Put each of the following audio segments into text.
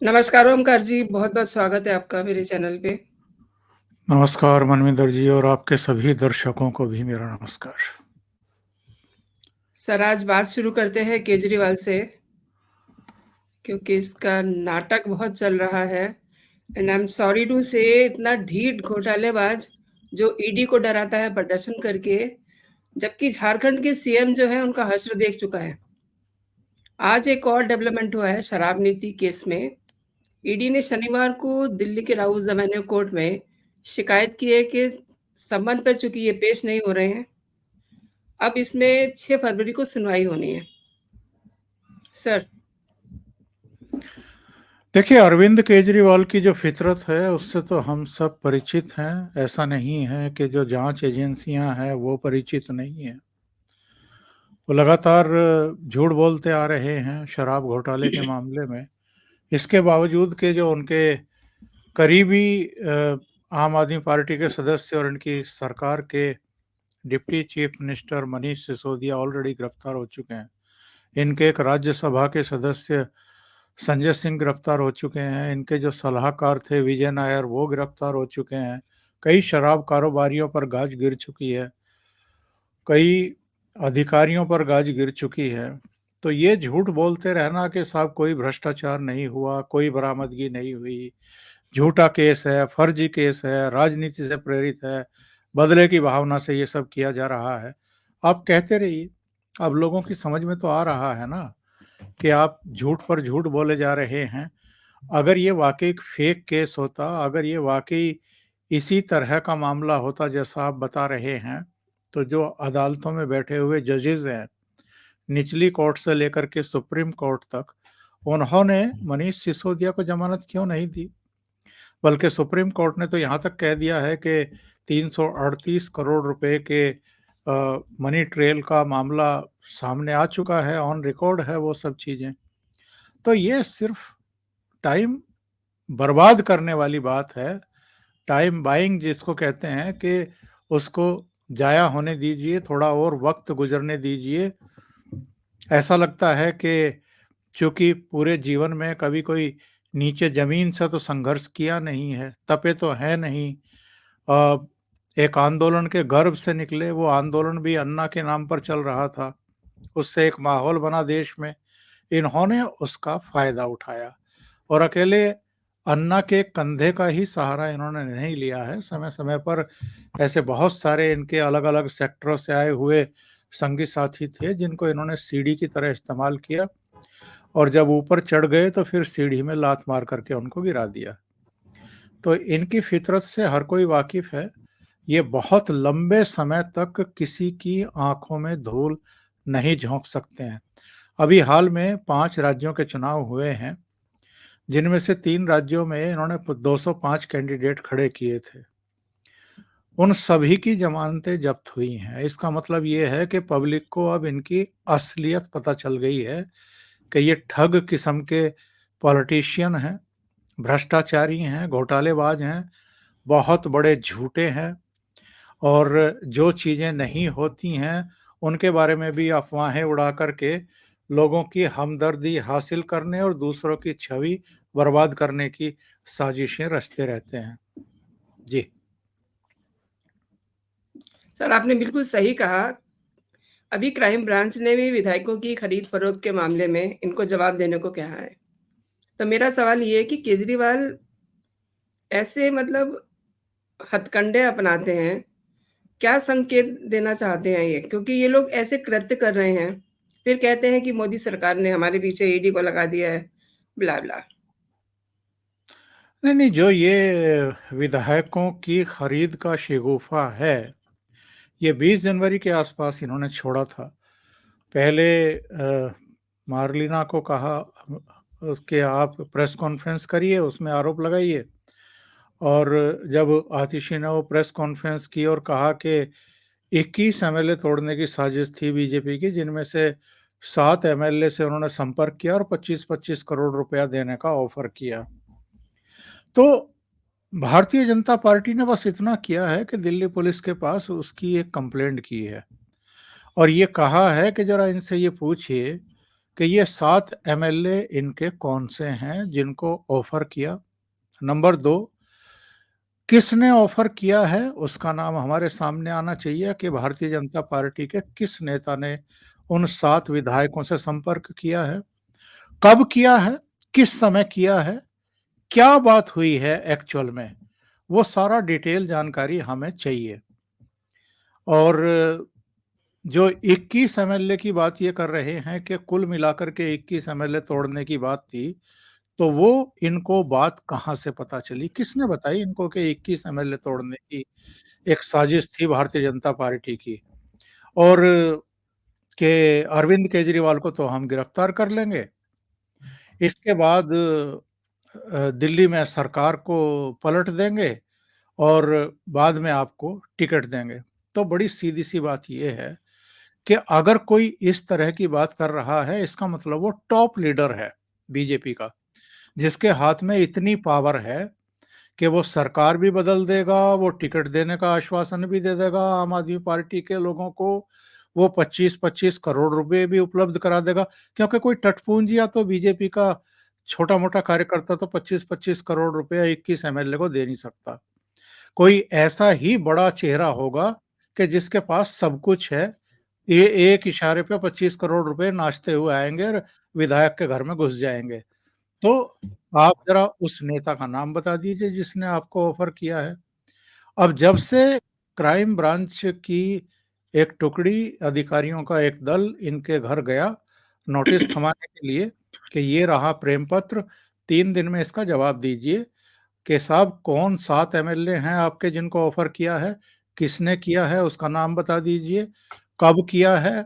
नमस्कार ओमकार जी, बहुत-बहुत स्वागत है आपका मेरे चैनल पे। नमस्कार मनविंदर जी और आपके सभी दर्शकों को भी मेरा नमस्कार। सर आज बात शुरू करते हैं केजरीवाल से, क्योंकि इसका नाटक बहुत चल रहा है and I am sorry to say इतना ढीठ घोटालेबाज जो ईडी को डराता है प्रदर्शन करके, जबकि झारखंड के सीएम जो है उनका हश्र देख चुका है। आज एक और डेवलपमेंट हुआ है शराब नीति केस में। ईडी ने शनिवार को दिल्ली के राउज एवेन्यू कोर्ट में शिकायत की है कि संबंध पर चूंकि ये पेश नहीं हो रहे हैं, अब इसमें 6 फरवरी को सुनवाई होनी है। सर, देखिए, अरविंद केजरीवाल की जो फितरत है उससे तो हम सब परिचित हैं। ऐसा नहीं है कि जो जांच एजेंसियां हैं वो परिचित नहीं हैं। वो लगातार झूठ बोलते आ रहे हैं शराब घोटाले के मामले में। इसके बावजूद के जो उनके करीबी आम आदमी पार्टी के सदस्य और इनकी सरकार के deputy chief minister Manish Sisodia already गिरफ्तार हो चुके हैं। इनके एक राज्यसभा के सदस्य संजय सिंह गिरफ्तार हो चुके हैं। इनके जो सलाहकार थे विजय नायर वो गिरफ्तार हो चुके हैं। कई शराब कारोबारियों पर गाज गिर चुकी है। कई अधिकारियों पर गाज गिर चुकी है। तो ये झूठ बोलते रहना कि साहब कोई भ्रष्टाचार नहीं हुआ, कोई बरामदगी नहीं हुई, झूठा केस है, फर्जी केस है, राजनीति से प्रेरित है, बदले की भावना से ये सब किया जा रहा है। आप कहते रहिए। अब लोगों की समझ में तो आ रहा है ना कि आप झूठ पर झूठ बोले जा रहे हैं। अगर ये वाक़ई एक फेक केस होता, अगर ये वाक़ई इसी तरह का मामला होता जैसा आप बता रहे हैं, तो जो अदालतों में बैठे हुए जजेज़ हैं, निचली कोर्ट से लेकर के सुप्रीम कोर्ट तक, उन्होंने मनीष सिसोदिया को ज़मानत क्यों नहीं दी? बल्कि सुप्रीम कोर्ट ने तो यहाँ तक कह दिया है कि 338 करोड़ रुपए के मनी ट्रेल का मामला सामने आ चुका है, ऑन रिकॉर्ड है वो सब चीज़ें। तो ये सिर्फ टाइम बर्बाद करने वाली बात है। टाइम बाइंग जिसको कहते हैं कि उसको ज़ाया होने दीजिए, थोड़ा और वक़्त गुज़रने दीजिए। ऐसा लगता है कि चूँकि पूरे जीवन में कभी कोई नीचे ज़मीन से तो संघर्ष किया नहीं है, तपे तो हैं नहीं। अ, एक आंदोलन के गर्भ से निकले, वो आंदोलन भी अन्ना के नाम पर चल रहा था। उससे एक माहौल बना देश में। इन्होंने उसका फ़ायदा उठाया और अकेले अन्ना के कंधे का ही सहारा इन्होंने नहीं लिया है। समय-समय पर ऐसे बहुत सारे इनके अलग-अलग सेक्टरों से आए हुए संगी साथी थे, जिनको इन्होंने सीढ़ी की तरह इस्तेमाल किया और जब ऊपर चढ़ गए तो फिर सीढ़ी में लात मार करके उनको गिरा दिया। तो इनकी फितरत से हर कोई वाकिफ़ है। ये बहुत लंबे समय तक किसी की आँखों में धूल नहीं झोंक सकते हैं। अभी हाल में 5 राज्यों के चुनाव हुए हैं, जिनमें से 3 राज्यों में इन्होंने 205 कैंडिडेट खड़े किए थे। उन सभी की ज़मानतें ज़ब्त हुई हैं। इसका मतलब ये है कि पब्लिक को अब इनकी असलियत पता चल गई है कि ये ठग किस्म के पॉलिटिशियन हैं, भ्रष्टाचारी हैं, घोटालेबाज हैं, बहुत बड़े झूठे हैं और जो चीज़ें नहीं होती हैं, उनके बारे में भी अफ़वाहें उड़ा कर के लोगों की हमदर्दी हासिल करने और दूसरों की छवि बर्बाद करने की साजिशें रचते रहते हैं। जी। सर आपने बिल्कुल सही कहा। अभी क्राइम ब्रांच ने भी विधायकों की खरीद-फरोख्त के मामले में इनको जवाब देने को कहा है। तो मेरा सवाल ये है कि केजरीवाल ऐसे मतलब हथकंडे अपनाते हैं, क्या संकेत देना चाहते हैं ये? क्योंकि ये लोग ऐसे कृत्य कर रहे हैं, फिर कहते हैं कि मोदी सरकार ने हमारे पीछे ईडी को लगा दिया है, ब्ला-ब्ला। नहीं, नहीं, जो ये विधायकों की खरीद का शगुफ़ा है, ये 20 जनवरी के आसपास इन्होंने छोड़ा था। पहले मार्लिना को कहा कि आप प्रेस कॉन्फ्रेंस करिए, उसमें आरोप लगाइए और जब आतिशी ने वो प्रेस कॉन्फ्रेंस की और कहा कि 21 एमएलए तोड़ने की साजिश थी बीजेपी की, जिनमें से 7 एमएलए से उन्होंने संपर्क किया और 25-25 करोड़ रुपया देने का ऑफ़र किया। तो भारतीय जनता पार्टी ने बस इतना किया है कि दिल्ली पुलिस के पास उसकी एक कंप्लेंट की है और ये कहा है कि ज़रा इनसे ये पूछिए कि ये 7 एमएलए इनके कौन से हैं जिनको ऑफर किया। नंबर 2, किसने ऑफर किया है उसका नाम हमारे सामने आना चाहिए कि भारतीय जनता पार्टी के किस नेता ने उन 7 विधायकों से संपर्क किया है, कब किया है, किस समय किया है, क्या बात हुई है एक्चुअल में, वो सारा डिटेल जानकारी हमें चाहिए। और जो 21 एमएलए की बात ये कर रहे हैं कि कुल मिलाकर के 21 एमएलए तोड़ने की बात थी, तो वो इनको बात कहाँ से पता चली? किसने बताई इनको कि 21 एमएलए तोड़ने की एक साजिश थी भारतीय जनता पार्टी की? और कि अरविंद केजरीवाल को तो हम गिरफ्तार कर लेंगे। इसके बाद दिल्ली में सरकार को पलट देंगे और बाद में आपको टिकट देंगे। तो बड़ी सीधी-सी बात ये है कि अगर कोई इस तरह की बात कर रहा है, इसका मतलब वो टॉप लीडर है बीजेपी का, जिसके हाथ में इतनी पावर है कि वो सरकार भी बदल देगा, वो टिकट देने का आश्वासन भी दे देगा आम आदमी पार्टी के लोगों को, वो 25-25 करोड़ रुपए भी उपलब्ध करा देगा, क्योंकि कोई टटपूंजिया तो बीजेपी का छोटा-मोटा कार्यकर्ता तो 25-25 करोड़ रुपए 21 एमएलए को दे नहीं सकता। कोई ऐसा ही बड़ा चेहरा होगा कि जिसके पास सब कुछ है, ये एक इशारे पे 25 करोड़ रुपए नाचते हुए आएँगे और विधायक के घर में घुस जाएँगे। तो आप ज़रा उस नेता का नाम बता दीजिए जिसने आपको ऑफ़र किया है। अब जब से क्राइम ब्रांच की एक टुकड़ी अधिकारियों का एक दल इनके घर गया, नोटिस थमाने के लिए कि ये रहा प्रेम पत्र, 3 दिन में इसका जवाब दीजिए कि साहब कौन 7 एमएलए हैं आपके जिनको ऑफ़र किया है? किसने किया है उसका नाम बता दीजिए, कब किया है?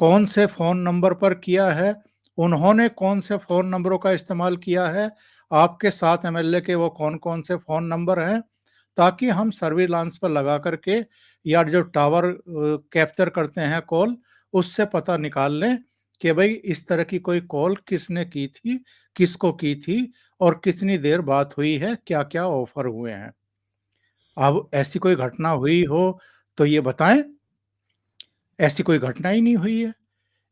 कौन से फ़ोन नंबर पर किया है? उन्होंने कौन से फ़ोन नंबरों का इस्तेमाल किया है? आपके 7 एमएलए के वो कौन-कौन से फ़ोन नंबर हैं? ताकि हम सर्विलांस पर लगा कर के या जो टावर कैप्चर करते हैं कॉल, उससे पता निकाल लें कि भई इस तरह की कोई कॉल किसने की थी, किसको की थी और कितनी देर बात हुई है, क्या-क्या ऑफ़र हुए हैं। अब ऐसी कोई घटना हुई हो तो ये बताएँ? ऐसी कोई घटना ही नहीं हुई है।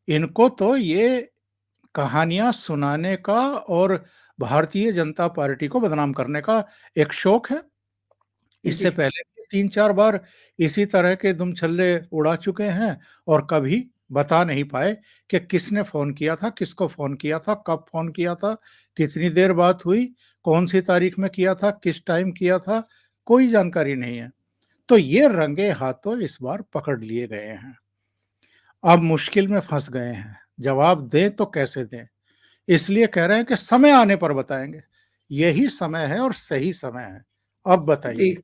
इनको तो ये कहानियाँ सुनाने का और भारतीय जनता पार्टी को बदनाम करने का एक शौक है। इससे जी, पहले भी 3-4 बार इसी तरह के दुम छल्ले उड़ा चुके हैं और कभी बता नहीं पाए कि किसने फ़ोन किया था, किसको फ़ोन किया था, कब फ़ोन किया था, कितनी देर बात हुई, कौन-सी तारीख में किया था, किस टाइम किया था, कोई जानकारी नहीं है। तो ये रंगे हाथों इस बार पकड़ लिए गए हैं। अब मुश्किल में फँस गए हैं, जवाब दें तो कैसे दें? इसलिए कह रहे हैं कि समय आने पर बताएँगे। यही समय है और सही समय है। अब जी। बताइए,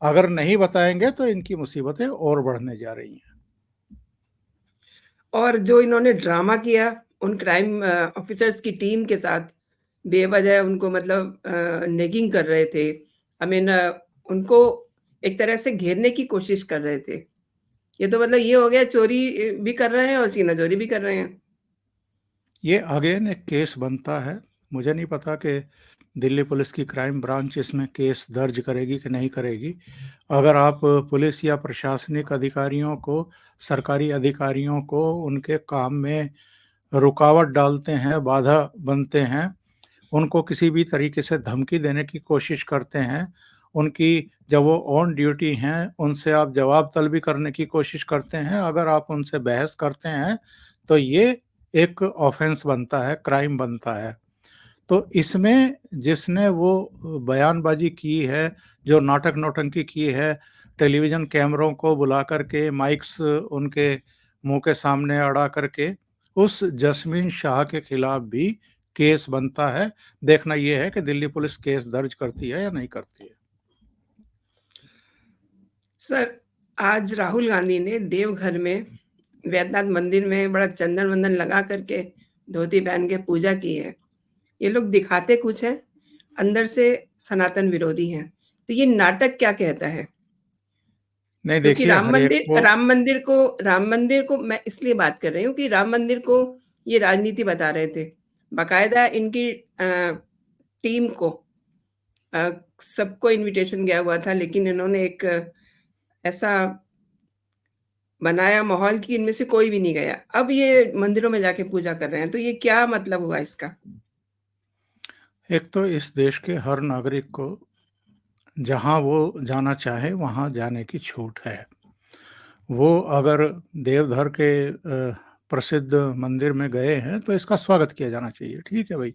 अगर नहीं बताएँगे तो इनकी मुसीबतें और बढ़ने जा रही हैं। और जो इन्होंने ड्रामा किया उन क्राइम ऑफिसर्स की टीम के साथ, बेवजह उनको मतलब नेगिंग कर रहे थे। आई मीन उनको एक तरह से घेरने की कोशिश कर रहे थे। ये तो मतलब ये हो गया चोरी भी कर रहे हैं और सीना-चोरी भी कर रहे हैं। ये अगेन एक केस बनता है। मुझे नहीं पता कि दिल्ली पुलिस की क्राइम ब्रांच इसमें केस दर्ज करेगी कि नहीं करेगी। अगर आप पुलिस या प्रशासनिक अधिकारियों को, सरकारी अधिकारियों को उनके काम में रुकावट डालते हैं, बाधा बनते हैं, उनको किसी भी तरीके से धमकी देने की कोशिश करते हैं, उनकी जब वो ऑन ड्यूटी हैं, उनसे आप जवाब तलबी करने की कोशिश करते हैं, अगर आप उनसे बहस करते हैं, तो ये एक ऑफ़ेंस बनता है, क्राइम बनता है। तो इसमें जिसने वो बयानबाज़ी की है, जो नाटक-नौटंकी की है, टेलीविज़न कैमरों को बुला कर के माइक्स उनके मुँह के सामने अड़ा कर के, उस जस्मीन शाह के खिलाफ भी केस बनता है। देखना ये है कि दिल्ली पुलिस केस दर्ज करती है या नहीं करती है। सर, आज राहुल गांधी ने देवघर में वैद्यनाथ मंदिर में बड़ा चंदन-वंदन लगा कर के, धोती पहन के पूजा की है। ये लोग दिखाते कुछ हैं, अंदर से सनातन विरोधी हैं। तो ये नाटक क्या कहता है? नहीं क्योंकि देखिए हर एक को राम मंदिर को मैं इसलिए बात कर रही हूँ कि राम मंदिर को ये राजनीति बता रहे थे। बाकायदा इनकी टीम को अ, सबको इन्विटेशन गया हुआ था, लेकिन इन्होंने एक ऐसा बनाया माहौल कि इनमें से कोई भी नहीं गया। अब ये मंदिरों में जाके पूजा कर रहे हैं, तो ये क्या मतलब हुआ इसका? एक तो इस देश के हर नागरिक को जहाँ वो जाना चाहे वहाँ जाने की छूट है। वो अगर देवघर के प्रसिद्ध मंदिर में गए हैं तो इसका स्वागत किया जाना चाहिए। ठीक है भई,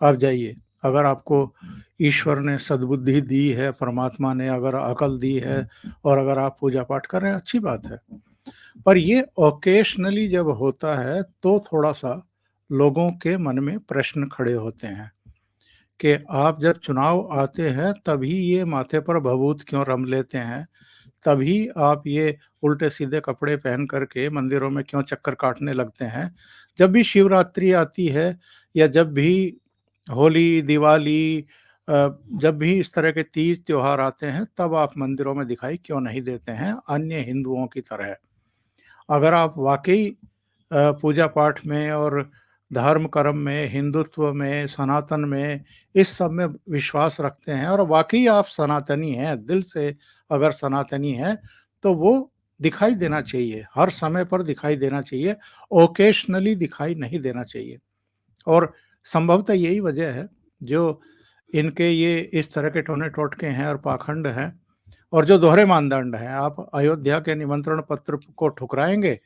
आप जाइए। अगर आपको ईश्वर ने सद्बुद्धि दी है, परमात्मा ने अगर अकल दी है और अगर आप पूजा-पाठ कर रहे हैं, अच्छी बात है। पर ये ऑकेशनली जब होता है तो थोड़ा-सा लोगों के मन में प्रश्न खड़े होते हैं कि आप जब चुनाव आते हैं तभी ये माथे पर भभूत क्यों रम लेते हैं? तभी आप ये उल्टे-सीधे कपड़े पहन कर के मंदिरों में क्यों चक्कर काटने लगते हैं? जब भी शिवरात्रि आती है या जब भी होली, दिवाली जब भी इस तरह के तीज त्योहार आते हैं, तब आप मंदिरों में दिखाई क्यों नहीं देते हैं अन्य हिंदुओं की तरह? अगर आप वाक़ई पूजा-पाठ में और धर्म कर्म में, हिंदुत्व में, सनातन में, इस सब में विश्वास रखते हैं और वाक़ई आप सनातनी हैं, दिल से अगर सनातनी हैं, तो वो दिखाई देना चाहिए, हर समय पर दिखाई देना चाहिए, ओकेशनली दिखाई नहीं देना चाहिए। और संभवतः यही वजह है, जो इनके ये इस तरह के टोने-टोटके हैं और पाखंड हैं और जो दोहरे मानदंड हैं। आप अयोध्या के निमंत्रण पत्र को ठुकराएँगे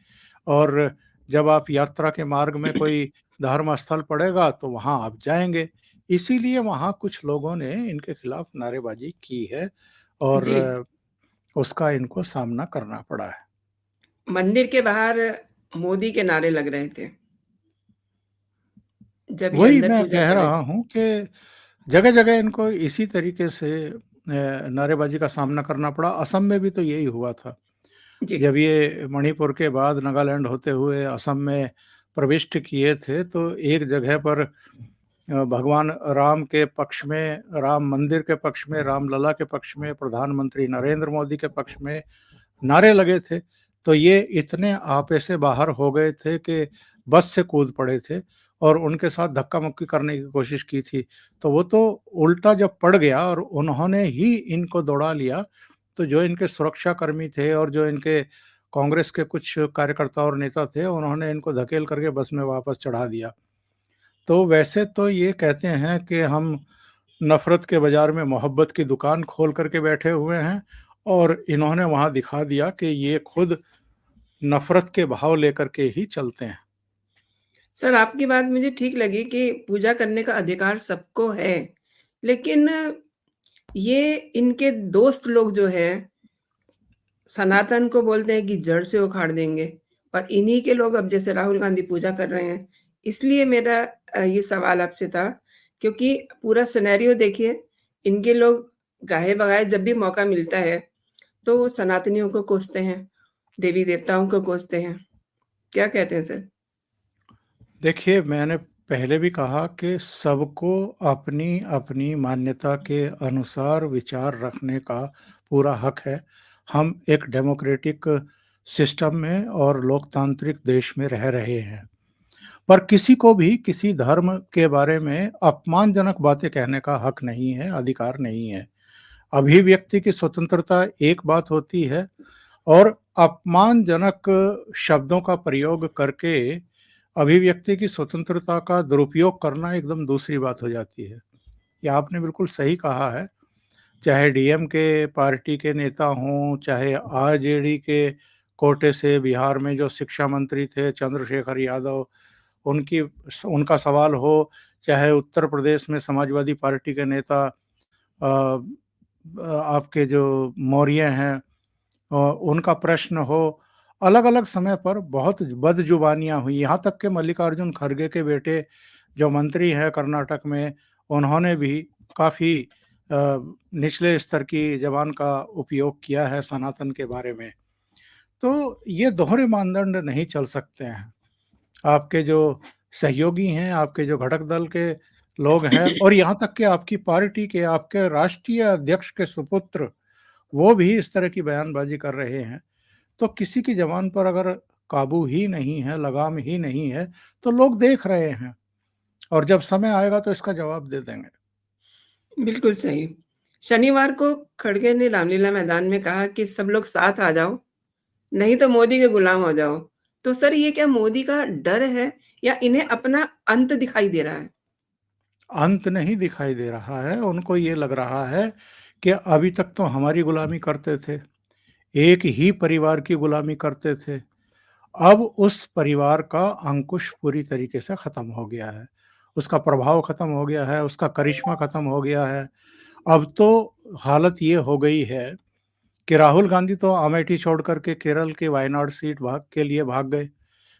और जब आप यात्रा के मार्ग में कोई धर्म स्थल पड़ेगा तो वहाँ आप जाएँगे। इसीलिए वहाँ कुछ लोगों ने इनके खिलाफ नारेबाज़ी की है और जी, उसका इनको सामना करना पड़ा है। मंदिर के बाहर मोदी के नारे लग रहे थे, जब ये वही अंदर मैं पूजा कह कर रहे रहा थे। हूँ कि जगह-जगह इनको इसी तरीके से नारेबाज़ी का सामना करना पड़ा। असम में भी तो यही हुआ था। जी, जब ये मणिपुर के बाद नागालैंड होते हुए असम में प्रविष्ट किए थे, तो एक जगह पर भगवान राम के पक्ष में, राम मंदिर के पक्ष में, रामलला के पक्ष में, प्रधानमंत्री नरेंद्र मोदी के पक्ष में नारे लगे थे। तो ये इतने आपे से बाहर हो गए थे कि बस से कूद पड़े थे और उनके साथ धक्का-मुक्की करने की कोशिश की थी। तो वो तो उल्टा जब पड़ गया और उन्होंने ही इनको दौड़ा लिया, तो जो इनके सुरक्षाकर्मी थे और जो इनके कांग्रेस के कुछ कार्यकर्ता और नेता थे, उन्होंने इनको धकेल करके बस में वापस चढ़ा दिया। तो वैसे तो ये कहते हैं कि हम नफ़रत के बाज़ार में मोहब्बत की दुकान खोल कर के बैठे हुए हैं और इन्होंने वहाँ दिखा दिया कि ये खुद नफ़रत के भाव लेकर के ही चलते हैं। सर आपकी बात मुझे ठीक लगी कि पूजा करने का अधिकार सबको है, लेकिन ये इनके दोस्त लोग जो हैं, सनातन को बोलते हैं कि जड़ से उखाड़ देंगे और इन्हीं के लोग अब जैसे राहुल गांधी पूजा कर रहे हैं। इसलिए मेरा ये सवाल आपसे था क्योंकि पूरा सिनेरियो देखिए, इनके लोग गाहे-बगाए जब भी मौका मिलता है, तो वो सनातनियों को कोसते हैं, देवी-देवताओं को कोसते हैं। क्या कहते हैं सर? देखिए, मैंने पहले भी कहा कि सबको अपनी-अपनी मान्यता के अनुसार विचार रखने का पूरा हक है। हम एक डेमोक्रेटिक सिस्टम में और लोकतांत्रिक देश में रह रहे हैं। पर किसी को भी किसी धर्म के बारे में अपमानजनक बातें कहने का हक नहीं है, अधिकार नहीं है। अभिव्यक्ति की स्वतंत्रता एक बात होती है और अपमानजनक शब्दों का प्रयोग करके अभिव्यक्ति की स्वतंत्रता का दुरुपयोग करना एकदम दूसरी बात हो जाती है। ये आपने बिल्कुल सही कहा है, चाहे डीएमके पार्टी के नेता हों, चाहे आरजेडी के कोटे से बिहार में जो शिक्षा मंत्री थे चंद्रशेखर यादव, उनका सवाल हो, चाहे उत्तर प्रदेश में समाजवादी पार्टी के नेता अ, आपके जो मौर्य हैं उनका प्रश्न हो, अलग-अलग समय पर बहुत बदजुबानियाँ हुई, यहाँ तक कि मल्लिकार्जुन खड़गे के बेटे जो मंत्री हैं कर्नाटक में, उन्होंने भी काफ़ी निचले स्तर की ज़बान का उपयोग किया है सनातन के बारे में। तो ये दोहरे मानदंड नहीं चल सकते हैं। आपके जो सहयोगी हैं, आपके जो घटक दल के लोग हैं और यहाँ तक कि आपकी पार्टी के, आपके राष्ट्रीय अध्यक्ष के सुपुत्र, वो भी इस तरह की बयानबाज़ी कर रहे हैं। तो किसी की ज़बान पर अगर काबू ही नहीं है, लगाम ही नहीं है, तो लोग देख रहे हैं और जब समय आएगा तो इसका जवाब दे देंगे। बिल्कुल सही। शनिवार को खड़गे ने रामलीला मैदान में कहा कि सब लोग साथ आ जाओ, नहीं तो मोदी के गुलाम हो जाओ। तो सर ये क्या मोदी का डर है या इन्हें अपना अंत दिखाई दे रहा है? अंत नहीं दिखाई दे रहा है, उनको ये लग रहा है कि अभी तक तो हमारी गुलामी करते थे, एक ही परिवार की गुलामी करते थे। अब उस परिवार का अंकुश पूरी तरीके से खत्म हो गया है, उसका प्रभाव खत्म हो गया है, उसका करिश्मा खत्म हो गया है। अब तो हालत ये हो गई है कि राहुल गांधी तो अमेठी छोड़ कर के केरल की वायनाड सीट के लिए भाग गए।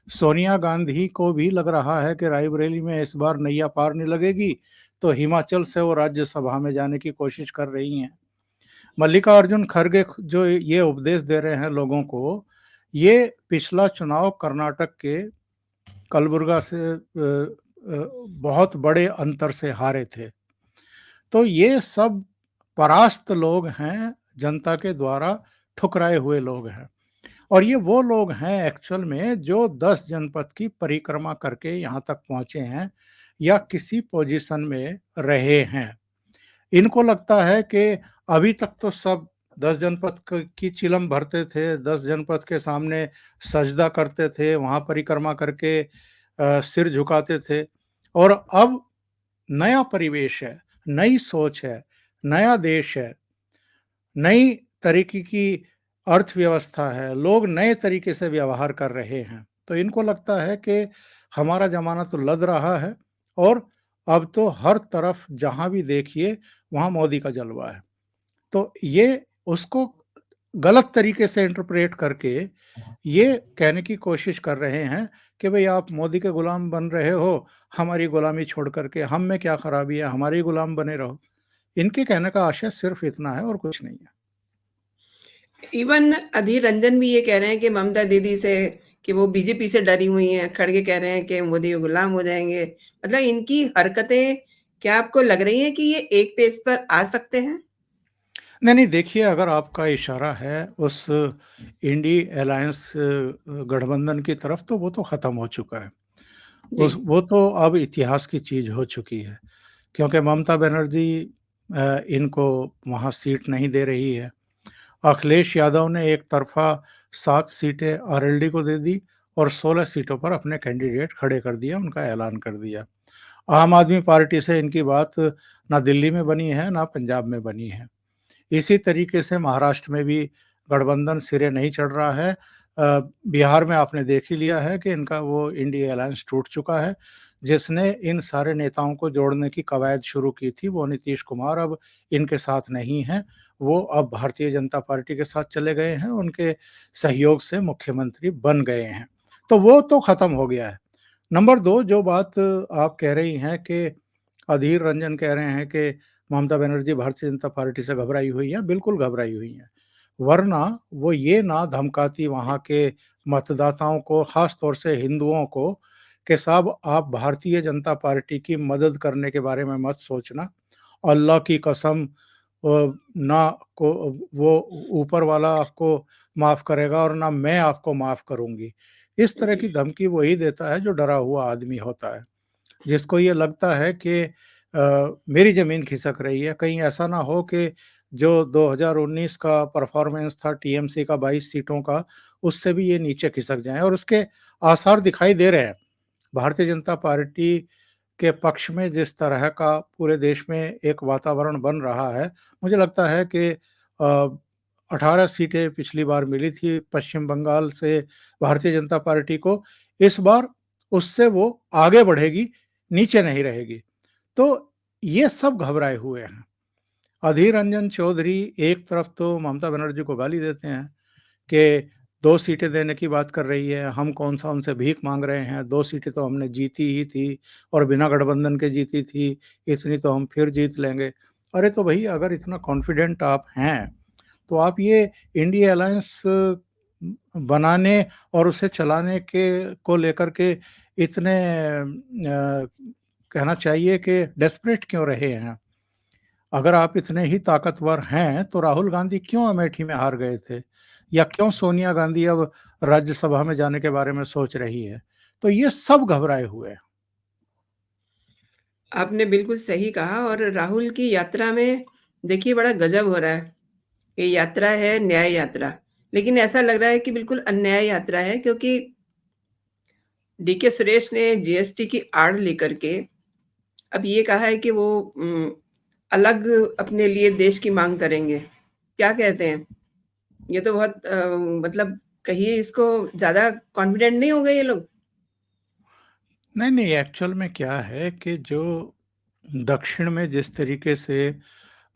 सोनिया गांधी को भी लग रहा है कि रायबरेली में इस बार नैया पार नहीं लगेगी, तो हिमाचल से वो राज्यसभा में जाने की कोशिश कर रही हैं। मल्लिकार्जुन खड़गे जो ये उपदेश दे रहे हैं लोगों को, ये पिछला चुनाव कर्नाटक के कलबुर्गा से बहुत बड़े अंतर से हारे थे। तो ये सब परास्त लोग हैं, जनता के द्वारा ठुकराए हुए लोग हैं। और ये वो लोग हैं एक्चुअल में जो 10 जनपद की परिक्रमा करके यहाँ तक पहुँचे हैं या किसी पोजीशन में रहे हैं। इनको लगता है कि अभी तक तो सब 10 जनपद की चिलम भरते थे, 10 जनपद के सामने सजदा करते थे, वहाँ परिक्रमा करके सिर झुकाते थे और अब नया परिवेश है, नई सोच है, नया देश है, नई तरीके की अर्थव्यवस्था है, लोग नए तरीके से व्यवहार कर रहे हैं। तो इनको लगता है कि हमारा ज़माना तो लद रहा है और अब तो हर तरफ जहाँ भी देखिए, वहाँ मोदी का जलवा है। तो ये उसको गलत तरीके से इंटरप्रेट करके ये कहने की कोशिश कर रहे हैं कि भई आप मोदी के गुलाम बन रहे हो, हमारी गुलामी छोड़ कर के, हम में क्या खराबी है, हमारे ही गुलाम बने रहो। इनके कहने का आशय सिर्फ़ इतना है और कुछ नहीं है। इवन अधीर रंजन भी ये कह रहे हैं कि ममता दीदी से कि वो बीजेपी से डरी हुई हैं। खड़गे कह रहे हैं कि मोदी के गुलाम हो जाएँगे। मतलब इनकी हरकतें क्या आपको लग रही हैं कि ये एक पेस पर आ सकते हैं? नहीं, नहीं देखिए अगर आपका इशारा है उस इंडी अलायंस गठबंधन की तरफ तो वो तो ख़त्म हो चुका है। जी। उस वो तो अब इतिहास की चीज़ हो चुकी है, क्योंकि ममता बनर्जी इनको वहाँ सीट नहीं दे रही है। अखिलेश यादव ने एक तरफ़ा 7 सीटें आरएलडी को दे दी और 16 सीटों पर अपने कैंडिडेट खड़े कर दिया, उनका ऐलान कर दिया। आम आदमी पार्टी से इनकी बात ना दिल्ली में बनी है, ना पंजाब में बनी है। इसी तरीके से महाराष्ट्र में भी गठबंधन सिरे नहीं चढ़ रहा है। बिहार में आपने देख ही लिया है कि इनका वो इंडिया अलायंस टूट चुका है। जिसने इन सारे नेताओं को जोड़ने की कवायद शुरू की थी, वो नीतीश कुमार अब इनके साथ नहीं हैं। वो अब भारतीय जनता पार्टी के साथ चले गए हैं, उनके सहयोग से मुख्यमंत्री बन गए हैं। तो वो तो खत्म हो गया है। नंबर 2 जो बात आप कह रही हैं कि अधीर रंजन कह रहे हैं कि ममता बनर्जी भारतीय जनता पार्टी से घबराई हुई हैं, बिल्कुल घबराई हुई हैं। वरना वो ये ना धमकाती वहाँ के मतदाताओं को, ख़ास तौर से हिंदुओं को कि साहब आप भारतीय जनता पार्टी की मदद करने के बारे में मत सोचना। अल्लाह की कसम ना को वो ऊपर वाला आपको माफ़ करेगा और ना मैं आपको माफ़ करूँगी। इस तरह जी। की धमकी वही देता है जो डरा हुआ आदमी होता है। जिसको ये लगता है कि मेरी ज़मीन खिसक रही है, कहीं ऐसा ना हो कि जो 2019 का परफ़ॉर्मेंस था टीएमसी का 22 सीटों का, उससे भी ये नीचे खिसक जाएँ और उसके आसार दिखाई दे रहे हैं। भारतीय जनता पार्टी के पक्ष में जिस तरह का पूरे देश में एक वातावरण बन रहा है, मुझे लगता है कि 18 सीटें पिछली बार मिली थी पश्चिम बंगाल से भारतीय जनता पार्टी को, इस बार उससे वो आगे बढ़ेगी, नीचे नहीं रहेगी। तो ये सब घबराए हुए हैं। अधीर रंजन चौधरी एक तरफ तो ममता बनर्जी को गाली देते हैं कि 2 सीटें देने की बात कर रही है, हम कौन-सा उनसे भीख माँग रहे हैं, 2 सीटें तो हमने जीती ही थी और बिना गठबंधन के जीती थी, इतनी तो हम फिर जीत लेंगे। अरे तो भई अगर इतना कॉन्फिडेंट आप हैं, तो आप ये इंडिया अलायंस बनाने और उसे चलाने के को लेकर के इतने कहना चाहिए कि डेस्परेट क्यों रहे हैं? अगर आप इतने ही ताकतवर हैं, तो राहुल गांधी क्यों अमेठी में हार गए थे? या क्यों सोनिया गांधी अब राज्यसभा में जाने के बारे में सोच रही है? तो ये सब घबराए हुए हैं। आपने बिल्कुल सही कहा और राहुल की यात्रा में देखिए बड़ा गज़ब हो रहा है। ये यात्रा है न्याय यात्रा, लेकिन ऐसा लग रहा है कि बिल्कुल अन्याय यात्रा है, क्योंकि डीके सुरेश ने जीएसटी की आड़ लेकर के अब ये कहा है कि वो अलग अपने लिए देश की माँग करेंगे। क्या कहते हैं? ये तो बहुत मतलब कहिए इसको, ज़्यादा कॉन्फिडेंट नहीं हो गए ये लोग? नहीं, नहीं, एक्चुअल में क्या है कि जो दक्षिण में जिस तरीके से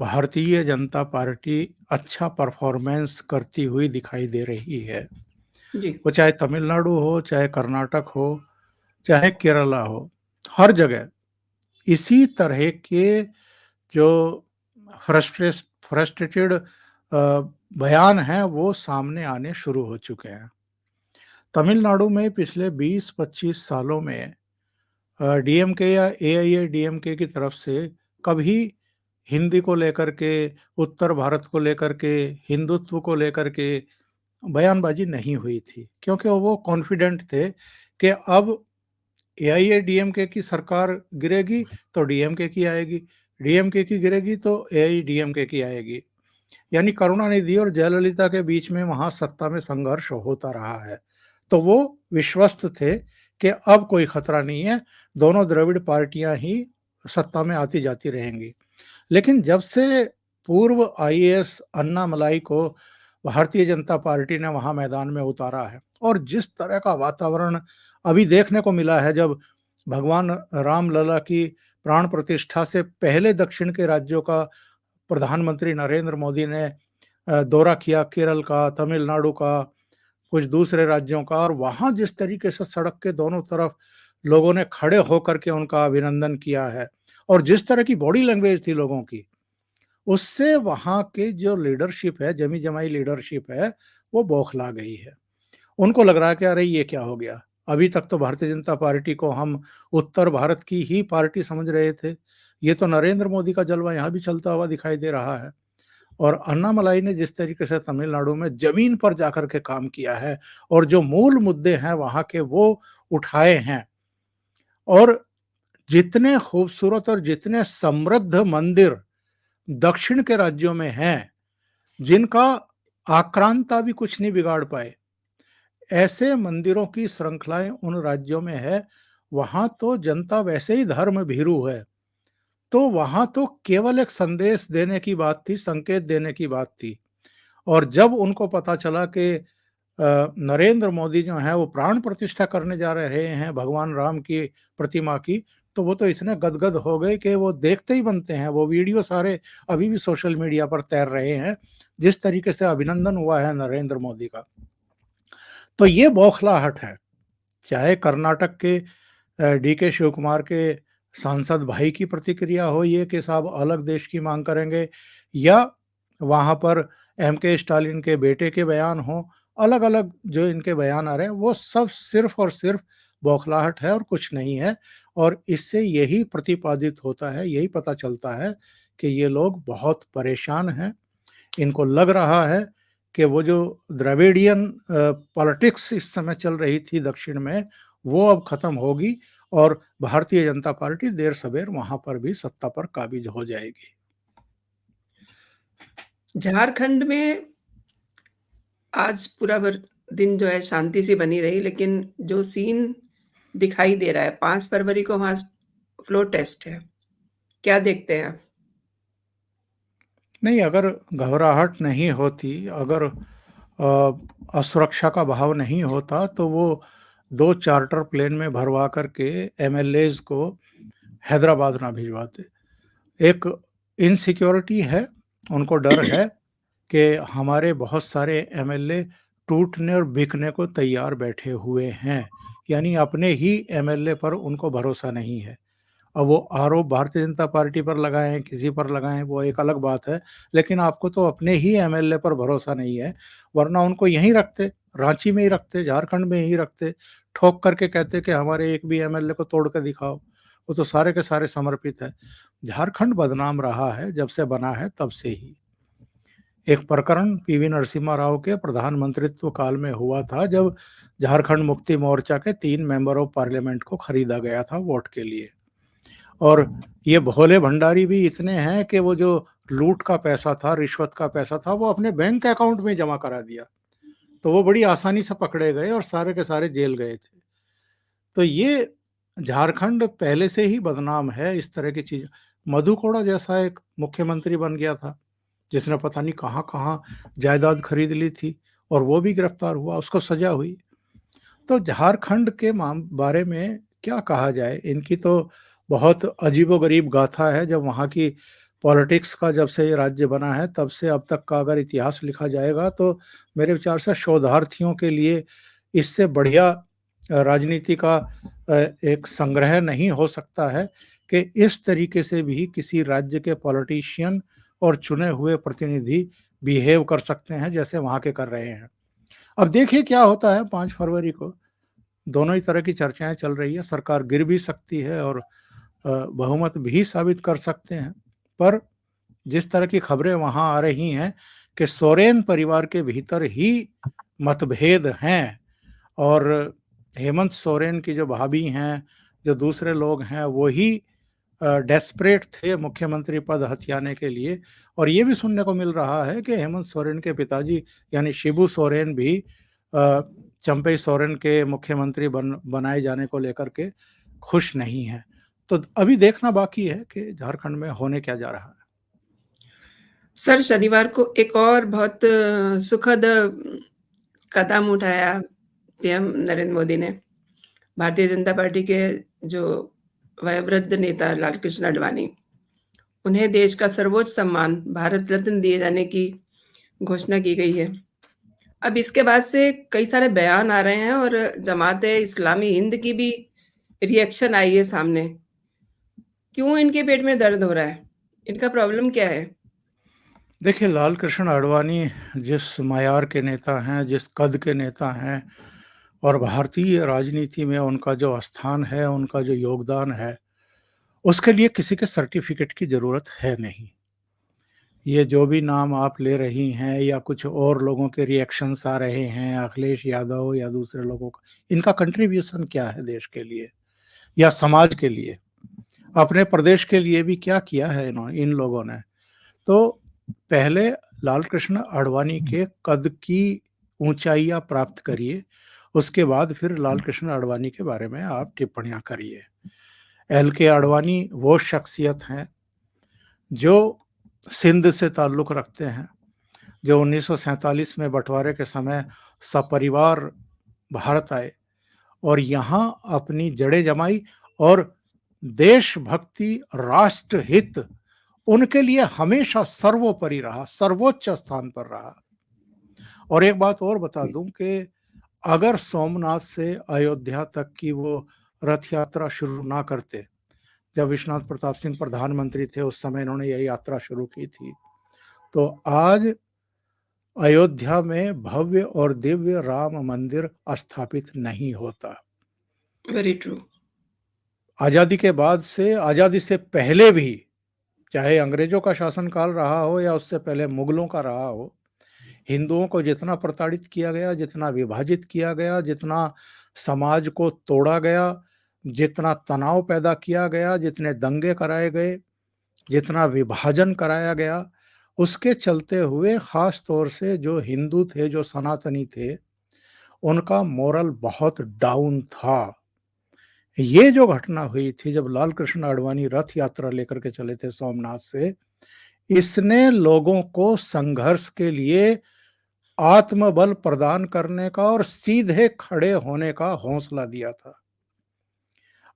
भारतीय जनता पार्टी अच्छा परफॉर्मेंस करती हुई दिखाई दे रही है, जी। वो चाहे तमिलनाडु हो, चाहे कर्नाटक हो, चाहे केरला हो, हर जगह इसी तरह के जो फ्रस्ट्रेटेड बयान हैं, वो सामने आने शुरू हो चुके हैं। तमिलनाडु में पिछले 20-25 सालों में डीएमके या एआईएडीएमके की तरफ से कभी हिंदी को लेकर के, उत्तर भारत को लेकर के, हिंदुत्व को लेकर के बयानबाजी नहीं हुई थी, क्योंकि वो कॉन्फिडेंट थे कि अब एआईएडीएमके की सरकार गिरेगी तो डीएमके की आएगी, डीएमके की गिरेगी तो एआईडीएमके की आएगी। यानी करुणानिधि और जयललिता के बीच में वहां सत्ता में संघर्ष होता रहा है, तो वो विश्वस्त थे कि अब कोई खतरा नहीं है, दोनों द्रविड़ पार्टियां ही सत्ता में आती जाती रहेंगी। लेकिन जब से पूर्व आईएएस अन्नामलाई को भारतीय जनता पार्टी ने वहां मैदान में उतारा है, और जिस तरह का वातावरण अभी देखने को मिला है, जब भगवान रामलला की प्राण प्रतिष्ठा से पहले दक्षिण के राज्यों का प्रधानमंत्री नरेंद्र मोदी ने दौरा किया, केरल का, तमिलनाडु का, कुछ दूसरे राज्यों का, और वहां जिस तरीके से सड़क के दोनों तरफ लोगों ने खड़े होकर के उनका अभिनंदन किया है, और जिस तरह की बॉडी लैंग्वेज थी लोगों की, उससे वहां के जो लीडरशिप है, जमी जमाई लीडरशिप है, वो बौखला गई है। उनको लग रहा है कि अरे ये क्या हो गया, अभी तक तो भारतीय जनता पार्टी को हम उत्तर भारत की ही पार्टी समझ रहे थे, ये तो नरेंद्र मोदी का जलवा यहाँ भी चलता हुआ दिखाई दे रहा है। और अन्नामलाई ने जिस तरीके से तमिलनाडु में जमीन पर जाकर के काम किया है, और जो मूल मुद्दे हैं वहां के वो उठाए हैं, और जितने खूबसूरत और जितने समृद्ध मंदिर दक्षिण के राज्यों में हैं, जिनका आक्रांता भी कुछ नहीं बिगाड़ पाए, ऐसे मंदिरों की श्रृंखलाएं उन राज्यों में है, वहां तो जनता वैसे ही धर्म भीरू है, तो वहां तो केवल एक संदेश देने की बात थी, संकेत देने की बात थी। और जब उनको पता चला कि नरेंद्र मोदी जो है वो प्राण प्रतिष्ठा करने जा रहे हैं भगवान राम की प्रतिमा की, तो वो तो इतने गदगद हो गए कि वो देखते ही बनते हैं। वो वीडियो सारे अभी भी सोशल मीडिया पर तैर रहे हैं, जिस तरीके से अभिनंदन हुआ है नरेंद्र मोदी का। तो ये बौखलाहट है, चाहे कर्नाटक के डीके शिव कुमार के सांसद भाई की प्रतिक्रिया हो ये कि साहब अलग देश की मांग करेंगे, या वहाँ पर एमके स्टालिन के बेटे के बयान हो, अलग अलग जो इनके बयान आ रहे हैं, वो सब सिर्फ और सिर्फ बौखलाहट है और कुछ नहीं है। और इससे यही प्रतिपादित होता है, यही पता चलता है कि ये लोग बहुत परेशान हैं। इनको लग रहा है कि वो जो द्रविडियन पॉलिटिक्स इस समय चल रही थी दक्षिण में, वो अब खत्म होगी, और भारतीय जनता पार्टी देर सवेर वहां पर भी सत्ता पर काबिज हो जाएगी। झारखंड में आज पूरा दिन जो है शांति सी बनी रही, लेकिन जो सीन दिखाई दे रहा है, 5 फरवरी को वहाँ फ्लोर टेस्ट है। क्या देखते हैं आप? नहीं, अगर घबराहट नहीं होती, अगर असुरक्षा का भाव नहीं होता, तो वो 2 चार्टर प्लेन में भरवा करके एमएलएज को हैदराबाद ना भिजवाते। एक इनसिक्योरिटी है, उनको डर है कि हमारे बहुत सारे एमएलए टूटने और बिकने को तैयार बैठे हुए हैं, यानी अपने ही एमएलए पर उनको भरोसा नहीं है। अब वो आरोप भारतीय जनता पार्टी पर लगाएं, किसी पर लगाएं, वो एक अलग बात है, लेकिन आपको तो अपने ही एमएलए पर भरोसा नहीं है, वरना उनको यहीं रखते, रांची में ही रखते, झारखंड में ही रखते, ठोक करके कहते कि हमारे एक भी एमएलए को तोड़ के दिखाओ। वो तो सारे के सारे समर्पित है। झारखंड बदनाम रहा है जब से बना है तब से ही। एक प्रकरण पीवी नरसिम्हा राव के प्रधानमंत्रित्व काल में हुआ था, जब झारखंड मुक्ति मोर्चा के 3 मेंबर ऑफ पार्लियामेंट को खरीदा गया था वोट के लिए। और ये भोले भंडारी भी इतने हैं कि वो जो लूट का पैसा था, रिश्वत का पैसा था, वो अपने बैंक अकाउंट में जमा करा दिया। तो वो बड़ी आसानी से पकड़े गए और सारे के सारे जेल गए थे। तो ये झारखंड पहले से ही बदनाम है इस तरह की चीज़। मधु कोड़ा जैसा एक मुख्यमंत्री बन गया था, जिसने पता नहीं कहाँ-कहाँ जायदाद खरीद ली थी और वो भी गिरफ्तार हुआ, उसको सज़ा हुई। तो झारखंड के बारे में क्या कहा जाए? इनकी तो बहुत अजीबो-गरीब गाथा है। जब वहाँ की पॉलिटिक्स का जब से ये राज्य बना है, तब से अब तक का अगर इतिहास लिखा जाएगा, तो मेरे विचार से शोधार्थियों के लिए इससे बढ़िया राजनीति का एक संग्रह नहीं हो सकता है कि इस तरीके से भी किसी राज्य के पॉलिटिशियन और चुने हुए प्रतिनिधि बिहेव कर सकते हैं, जैसे वहाँ के कर रहे हैं। अब देखिए क्या होता है 5 फरवरी को। दोनों ही तरह की चर्चाएँ चल रही हैं, सरकार गिर भी सकती है और बहुमत भी साबित कर सकते हैं। पर जिस तरह की खबरें वहाँ आ रही हैं कि सोरेन परिवार के भीतर ही मतभेद हैं और हेमंत सोरेन की जो भाभी हैं, जो दूसरे लोग हैं, वो ही डेस्परेट थे मुख्यमंत्री पद हथियाने के लिए। और ये भी सुनने को मिल रहा है कि हेमंत सोरेन के पिताजी यानी शिबू सोरेन भी चंपई सोरेन के मुख्यमंत्री बनाए जाने को लेकर के खुश नहीं हैं। तो अभी देखना बाकी है कि झारखंड में होने क्या जा रहा है। सर, शनिवार को एक और बहुत सुखद कदम उठाया पीएम नरेंद्र मोदी ने। भारतीय जनता पार्टी के जो वयोवृद्ध नेता लालकृष्ण आडवाणी, उन्हें देश का सर्वोच्च सम्मान भारत रत्न दिए जाने की घोषणा की गई है। अब इसके बाद से कई सारे बयान आ रहे हैं और जमात-ए-इस्लामी हिंद की भी रिएक्शन आई है सामने। क्यों इनके पेट में दर्द हो रहा है? इनका प्रॉब्लम क्या है? देखिए, लाल कृष्ण आडवाणी जिस मयार के नेता हैं, जिस कद के नेता हैं और भारतीय राजनीति में उनका जो स्थान है, उनका जो योगदान है, उसके लिए किसी के सर्टिफ़िकेट की ज़रूरत है नहीं। ये जो भी नाम आप ले रही हैं या कुछ और लोगों के रिएक्शंस आ रहे हैं, अखिलेश यादव या दूसरे लोगों का, इनका कंट्रीब्यूशन क्या है देश के लिए या समाज के लिए? अपने प्रदेश के लिए भी क्या किया है इन लोगों ने? तो पहले लाल कृष्ण आडवाणी के कद की ऊँचाइयाँ प्राप्त करिए, उसके बाद फिर लाल कृष्ण आडवाणी के बारे में आप टिप्पणियाँ करिए। एल के आडवाणी वो शख्सियत हैं, जो सिंध से ताल्लुक़ रखते हैं, जो 1947 में बँटवारे के समय सपरिवार भारत आए और यहाँ अपनी जड़ें जमाई और देशभक्ति, राष्ट्रहित उनके लिए हमेशा सर्वोपरि रहा, सर्वोच्च स्थान पर रहा। और एक बात और बता दूं कि अगर सोमनाथ से अयोध्या तक की वो रथ यात्रा शुरू ना करते, जब विश्वनाथ प्रताप सिंह प्रधानमंत्री थे उस समय इन्होंने यह यात्रा शुरू की थी, तो आज अयोध्या में भव्य और दिव्य राम मंदिर स्थापित नहीं होता। Very true. आज़ादी के बाद से, आज़ादी से पहले भी, चाहे अंग्रेजों का शासनकाल रहा हो या उससे पहले मुगलों का रहा हो, हिंदुओं को जितना प्रताड़ित किया गया, जितना विभाजित किया गया, जितना समाज को तोड़ा गया, जितना तनाव पैदा किया गया, जितने दंगे कराए गए, जितना विभाजन कराया गया, उसके चलते हुए ख़ास तौर से जो हिंदू थे, जो सनातनी थे, उनका मोरल बहुत डाउन था। ये जो घटना हुई थी जब लाल कृष्ण आडवाणी रथ यात्रा लेकर के चले थे सोमनाथ से, इसने लोगों को संघर्ष के लिए आत्मबल प्रदान करने का और सीधे खड़े होने का हौसला दिया था।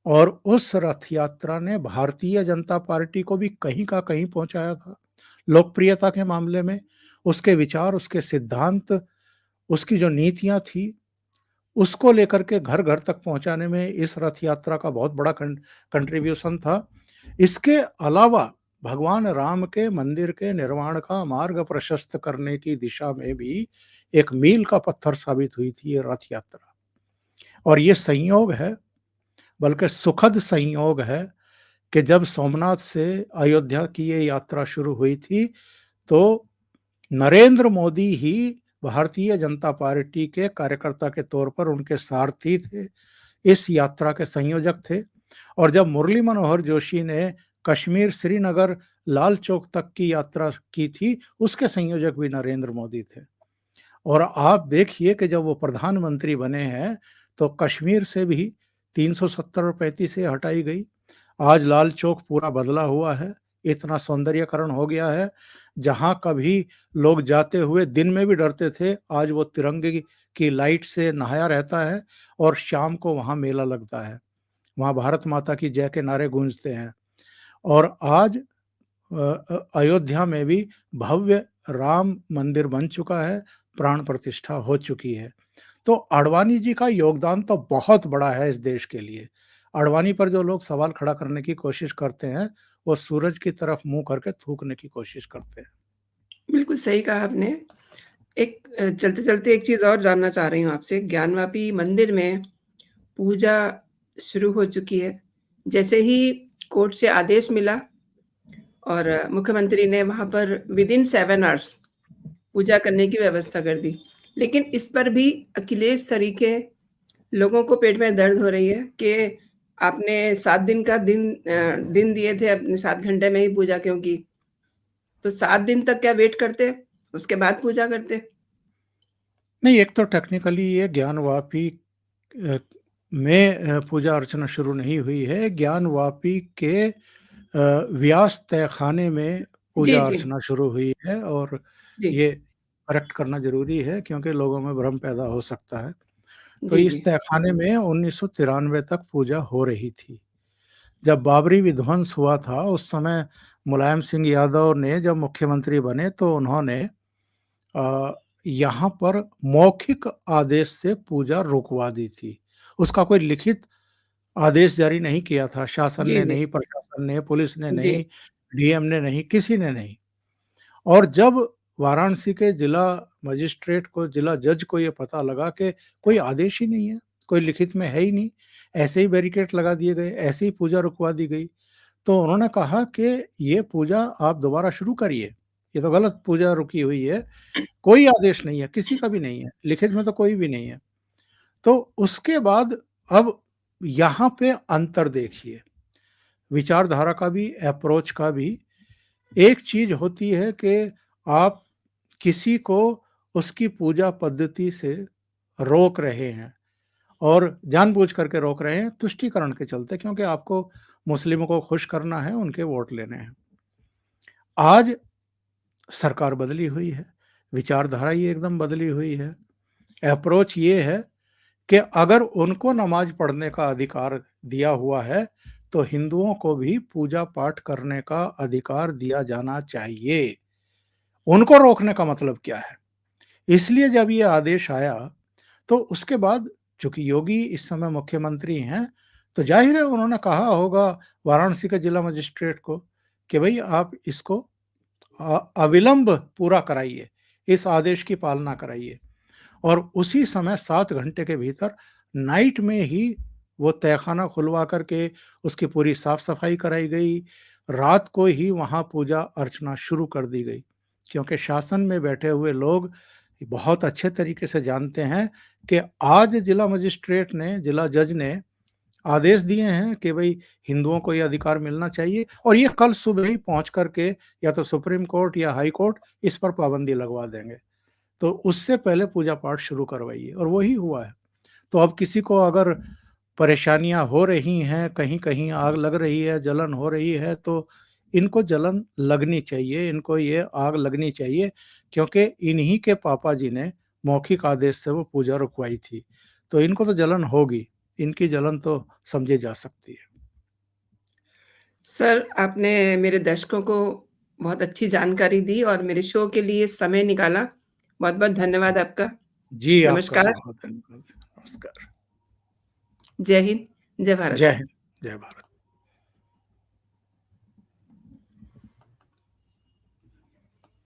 और उस रथ यात्रा ने भारतीय जनता पार्टी को भी कहीं का कहीं पहुंचाया था। लोकप्रियता के मामले में उसके विचार, उसके सिद्धांत, उसकी जो नीतियां थी, उसको लेकर के घर-घर तक पहुंचाने में इस रथ यात्रा का बहुत बड़ा कंट्रीब्यूशन था। इसके अलावा भगवान राम के मंदिर के निर्माण का मार्ग प्रशस्त करने की दिशा में भी एक मील का पत्थर साबित हुई थी ये रथ यात्रा। और ये संयोग है, बल्कि सुखद संयोग है कि जब सोमनाथ से अयोध्या की ये यात्रा शुरू हुई थी, तो नरेंद्र मोदी ही भारतीय जनता पार्टी के कार्यकर्ता के तौर पर उनके सारथी थे, इस यात्रा के संयोजक थे। और जब मुरली मनोहर जोशी ने कश्मीर, श्रीनगर, लाल चौक तक की यात्रा की थी, उसके संयोजक भी नरेंद्र मोदी थे। और आप देखिए कि जब वो प्रधानमंत्री बने हैं, तो कश्मीर से भी 370 और 35 से हटाई गई। आज लाल चौक पूरा बदला हुआ है, इतना सौंदर्यीकरण हो गया है, जहाँ कभी लोग जाते हुए दिन में भी डरते थे, आज वो तिरंगे की लाइट से नहाया रहता है और शाम को वहाँ मेला लगता है। वहाँ भारत माता की जय के नारे गूंजते हैं और आज अयोध्या में भी भव्य राम मंदिर बन चुका है, प्राण प्रतिष्ठा हो चुकी है। तो आडवाणी जी का योगदान तो बहुत बड़ा है इस देश के लिए। आडवाणी पर जो लोग सवाल खड़ा करने की कोशिश करते हैं, वो सूरज की तरफ मुँह करके थूकने की कोशिश करते हैं। बिल्कुल सही कहा आपने। एक चलते-चलते एक चीज़ और जानना चाह रही हूँ आपसे, ज्ञानवापी मंदिर में पूजा शुरू हो चुकी है। जैसे ही कोर्ट से आदेश मिला और मुख्यमंत्री ने वहाँ पर विदिन 7 आवर्स पूजा करने की व्यवस्था कर दी। लेकिन इस पर भी अखिलेश सरीखे लोगों को पेट में दर्द हो रही है कि आपने 7 दिन का दिन दिए थे, अपने 7 घंटे में ही पूजा क्यों की? तो 7 दिन तक क्या वेट करते? उसके बाद पूजा करते? नहीं, एक तो टेक्निकली ये ज्ञानवापी में पूजा अर्चना शुरू नहीं हुई है। ज्ञानवापी के व्यास तहखाने में जी, पूजा जी। अर्चना शुरू हुई है और जी। ये करेक्ट करना ज़रूरी है क्योंकि लोगों में भ्रम पैदा हो सकता है। तो जी, इस जी। तहखाने में 1993 तक पूजा हो रही थी। जब बाबरी विध्वंस हुआ था, उस समय मुलायम सिंह यादव ने जब मुख्यमंत्री बने तो उन्होंने अ, यहाँ पर मौखिक आदेश से पूजा रुकवा दी थी। उसका कोई लिखित आदेश जारी नहीं किया था, शासन जी, ने जी। नहीं, प्रशासन ने, पुलिस ने जी। नहीं, डीएम ने नहीं, किसी ने नहीं। और जब वाराणसी के जिला मजिस्ट्रेट को, जिला जज को ये पता लगा कि कोई आदेश ही नहीं है, कोई लिखित में है ही नहीं, ऐसे ही बैरिकेड लगा दिए गए, ऐसे ही पूजा रुकवा दी गई। तो उन्होंने कहा कि ये पूजा आप दोबारा शुरू करिए, ये तो गलत पूजा रुकी हुई है, कोई आदेश नहीं है, किसी का भी नहीं है, लिखित में तो कोई भी नहीं है। तो उसके बाद अब यहाँ पे अंतर देखिए, विचारधारा का भी, अप्रोच का भी। एक चीज़ होती है कि आप किसी को उसकी पूजा पद्धति से रोक रहे हैं और जानबूझ करके रोक रहे हैं तुष्टीकरण के चलते क्योंकि आपको मुस्लिमों को खुश करना है, उनके वोट लेने हैं। आज सरकार बदली हुई है, विचारधारा ही एकदम बदली हुई है। अप्रोच ये है कि अगर उनको नमाज़ पढ़ने का अधिकार दिया हुआ है, तो हिंदुओं को भी पूजा-पाठ करने का अधिकार दिया जाना चाहिए। उनको रोकने का मतलब क्या है? इसलिए जब ये आदेश आया, तो उसके बाद चूँकि योगी इस समय मुख्यमंत्री हैं, तो ज़ाहिर है उन्होंने कहा होगा वाराणसी के जिला मजिस्ट्रेट को कि भई आप इसको अविलंब पूरा कराइए, इस आदेश की पालना कराइए। और उसी समय 7 घंटे के भीतर नाइट में ही वो तहखाना खुलवा करके उसकी पूरी साफ-सफाई कराई गई। रात को ही वहाँ पूजा अर्चना शुरू कर दी गई। क्योंकि शासन में बैठे हुए लोग बहुत अच्छे तरीके से जानते हैं कि आज जिला मजिस्ट्रेट ने, जिला जज ने आदेश दिए हैं कि भई हिंदुओं को ये अधिकार मिलना चाहिए और ये कल सुबह ही पहुँच कर के या तो सुप्रीम कोर्ट या हाई कोर्ट इस पर पाबंदी लगवा देंगे। तो उससे पहले पूजा पाठ शुरू करवाइए और वही हुआ है। तो अब किसी को अगर परेशानियाँ हो रही हैं, कहीं-कहीं आग लग रही है, जलन हो रही है, तो इनको जलन लगनी चाहिए, इनको ये आग लगनी चाहिए क्योंकि इन्हीं के पापा जी ने मौखिक आदेश से वो पूजा रुकवाई थी। तो इनको तो जलन होगी, इनकी जलन तो समझी जा सकती है। सर, आपने मेरे दर्शकों को बहुत अच्छी जानकारी दी और मेरे शो के लिए समय निकाला। बहुत-बहुत धन्यवाद आपका। जी, आपका भी नमस्कार, बहुत धन्यवाद। नमस्कार। जय हिंद, जय जय भारत। हिंद, जय भारत।